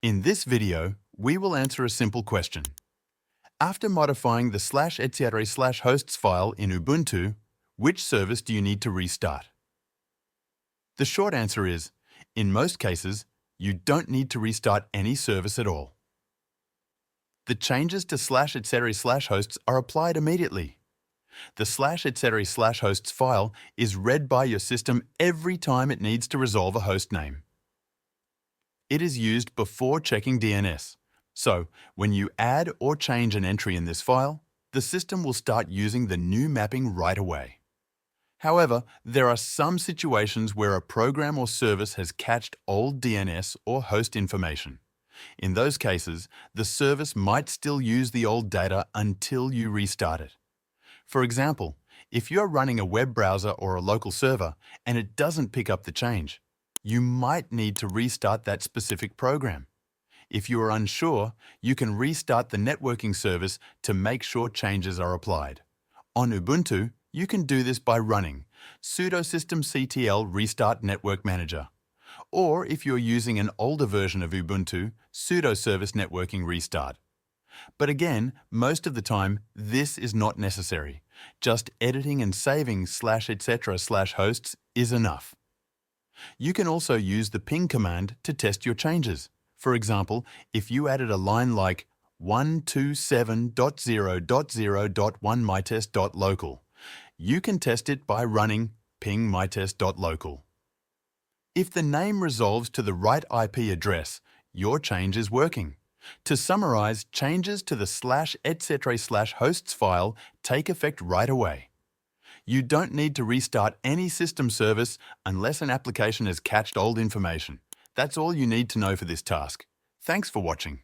In this video, we will answer a simple question. After modifying the /etc/hosts file in Ubuntu, which service do you need to restart? The short answer is, in most cases, you don't need to restart any service at all. The changes to /etc/hosts are applied immediately. The /etc/hosts file is read by your system every time it needs to resolve a host name. It is used before checking DNS. So, when you add or change an entry in this file, the system will start using the new mapping right away. However, there are some situations where a program or service has cached old DNS or host information. In those cases, the service might still use the old data until you restart it. For example, if you're running a web browser or a local server and it doesn't pick up the change, you might need to restart that specific program. If you are unsure, you can restart the networking service to make sure changes are applied. On Ubuntu, you can do this by running sudo systemctl restart NetworkManager. Or if you're using an older version of Ubuntu, sudo service networking restart. But again, most of the time, this is not necessary. Just editing and saving /etc/hosts is enough. You can also use the ping command to test your changes. For example, if you added a line like 127.0.0.1mytest.local, you can test it by running ping mytest.local. If the name resolves to the right IP address, your change is working. To summarize, changes to the /etc/hosts file take effect right away. You don't need to restart any system service unless an application has cached old information. That's all you need to know for this task. Thanks for watching.